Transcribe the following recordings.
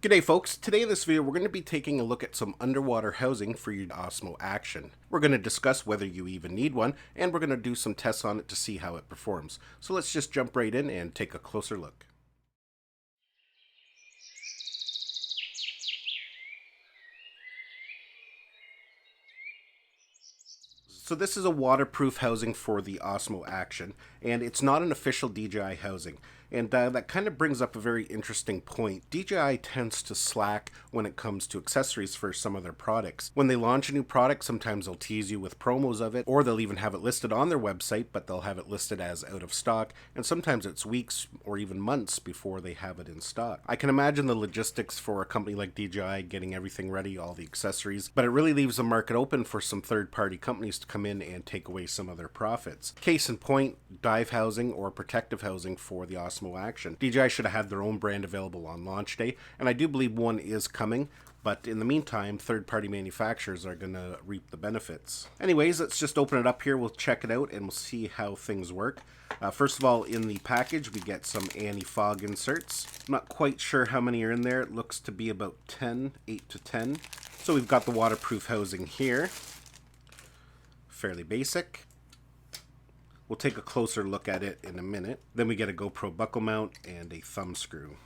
G'day folks, today in this video we're going to be taking a look at some underwater housing for your Osmo Action. We're going to discuss whether you even need one, and we're going to do some tests on it to see how it performs. So let's just jump right in and take a closer look. So this is a waterproof housing for the Osmo Action, and it's not an official DJI housing. And that kind of brings up a very interesting point. DJI tends to slack when it comes to accessories for some of their products. When they launch a new product, sometimes they'll tease you with promos of it, or they'll even have it listed on their website, but they'll have it listed as out of stock, and sometimes it's weeks or even months before they have it in stock. I can imagine the logistics for a company like DJI getting everything ready, all the accessories, but it really leaves the market open for some third-party companies to come in and take away some of their profits. Case in point, dive housing or protective housing for the Osmo Action. DJI should have had their own brand available on launch day, and I do believe one is coming, but in the meantime, third-party manufacturers are going to reap the benefits. Anyways, let's just open it up here, we'll check it out, and we'll see how things work. First of all, in the package, we get some anti-fog inserts. I'm not quite sure how many are in there. It looks to be about 10, 8 to 10. So we've got the waterproof housing here. Fairly basic. We'll take a closer look at it in a minute. Then we get a GoPro buckle mount and a thumb screw.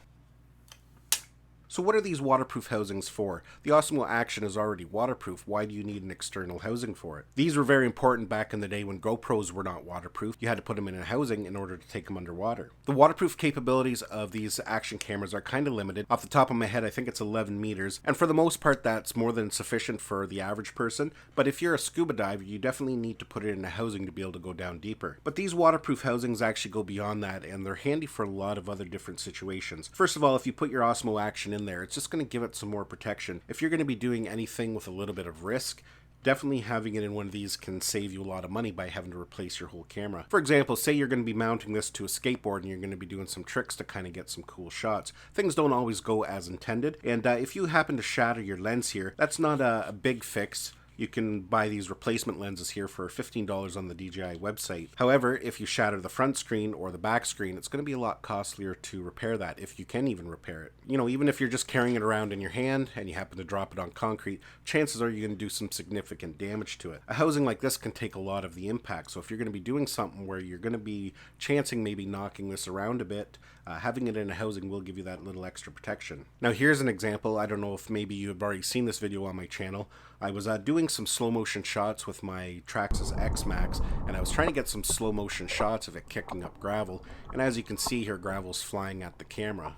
So what are these waterproof housings for? The Osmo Action is already waterproof. Why do you need an external housing for it? These were very important back in the day when GoPros were not waterproof. You had to put them in a housing in order to take them underwater. The waterproof capabilities of these action cameras are kind of limited. Off the top of my head, I think it's 11 meters. And for the most part, that's more than sufficient for the average person. But if you're a scuba diver, you definitely need to put it in a housing to be able to go down deeper. But these waterproof housings actually go beyond that, and they're handy for a lot of other different situations. First of all, if you put your Osmo Action in there, it's just going to give it some more protection. If you're going to be doing anything with a little bit of risk, definitely having it in one of these can save you a lot of money by having to replace your whole camera. For example, say you're going to be mounting this to a skateboard and you're going to be doing some tricks to kind of get some cool shots. Things don't always go as intended, and if you happen to shatter your lens here, that's not a big fix. You can buy these replacement lenses here for $15 on the DJI website. However, if you shatter the front screen or the back screen, it's going to be a lot costlier to repair that, if you can even repair it. You know, even if you're just carrying it around in your hand and you happen to drop it on concrete, chances are you're going to do some significant damage to it. A housing like this can take a lot of the impact, so if you're going to be doing something where you're going to be chancing maybe knocking this around a bit, having it in a housing will give you that little extra protection. Now here's an example. I don't know if maybe you've already seen this video on my channel. I was doing some slow motion shots with my Traxxas X Max, and I was trying to get some slow motion shots of it kicking up gravel, and as you can see here, gravel's flying at the camera.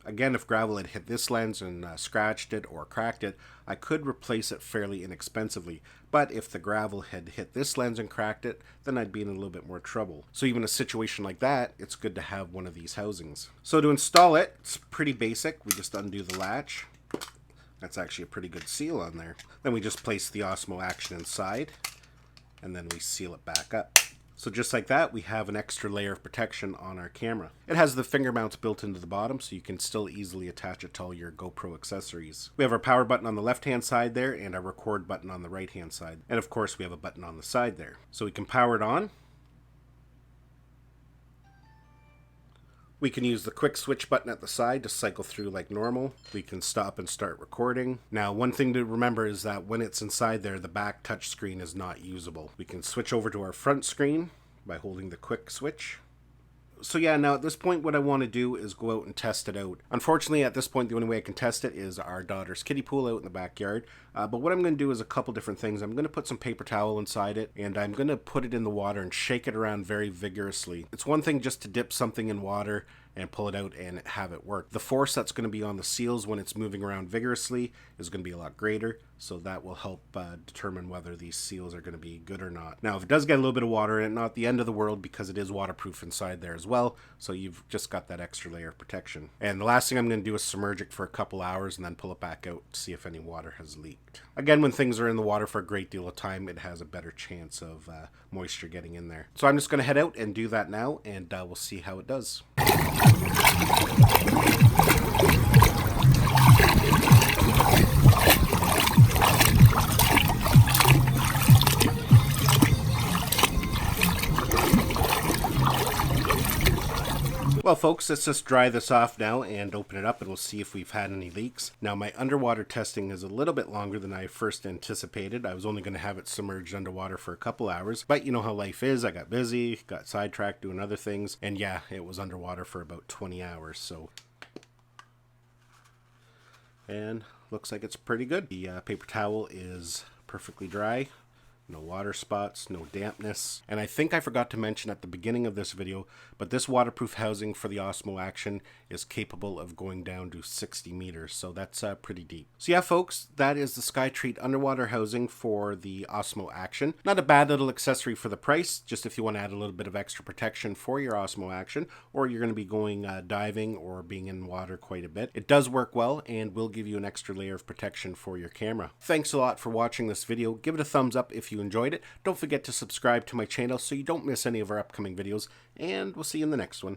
Again, if gravel had hit this lens and scratched it or cracked it, I could replace it fairly inexpensively. But if the gravel had hit this lens and cracked it, then I'd be in a little bit more trouble. So even a situation like that, it's good to have one of these housings. So to install it, it's pretty basic. We just undo the latch. That's actually a pretty good seal on there. Then we just place the Osmo Action inside, and then we seal it back up. So just like that, we have an extra layer of protection on our camera. It has the finger mounts built into the bottom, so you can still easily attach it to all your GoPro accessories. We have our power button on the left-hand side there, and our record button on the right-hand side. And of course, we have a button on the side there. So we can power it on. We can use the quick switch button at the side to cycle through like normal. We can stop and start recording. Now, one thing to remember is that when it's inside there, the back touch screen is not usable. We can switch over to our front screen by holding the quick switch. So yeah, now at this point what I want to do is go out and test it out. Unfortunately, at this point the only way I can test it is our daughter's kiddie pool out in the backyard. But what I'm going to do is a couple different things. I'm going to put some paper towel inside it, and I'm going to put it in the water and shake it around very vigorously. It's one thing just to dip something in water and pull it out and have it work. The force that's going to be on the seals when it's moving around vigorously is going to be a lot greater, so that will help determine whether these seals are going to be good or not. Now, if it does get a little bit of water in it, not the end of the world because it is waterproof inside there as well, so you've just got that extra layer of protection. And the last thing I'm going to do is submerge it for a couple hours and then pull it back out to see if any water has leaked. Again, when things are in the water for a great deal of time, it has a better chance of moisture getting in there. So I'm just going to head out and do that now, and we'll see how it does. Well, folks, let's just dry this off now and open it up, and we'll see if we've had any leaks. Now, my underwater testing is a little bit longer than I first anticipated. I was only going to have it submerged underwater for a couple hours, but you know how life is. I got busy, got sidetracked doing other things, and yeah, it was underwater for about 20 hours, so... And looks like it's pretty good. The paper towel is perfectly dry. No water spots, no dampness. And I think I forgot to mention at the beginning of this video, but this waterproof housing for the Osmo Action is capable of going down to 60 meters, so that's pretty deep. So yeah, folks, that is the Skyreat underwater housing for the Osmo Action. Not a bad little accessory for the price, just if you want to add a little bit of extra protection for your Osmo Action, or you're going to be going diving or being in water quite a bit. It does work well and will give you an extra layer of protection for your camera. Thanks a lot for watching this video. Give it a thumbs up if you enjoyed it. Don't forget to subscribe to my channel so you don't miss any of our upcoming videos, and we'll see you in the next one.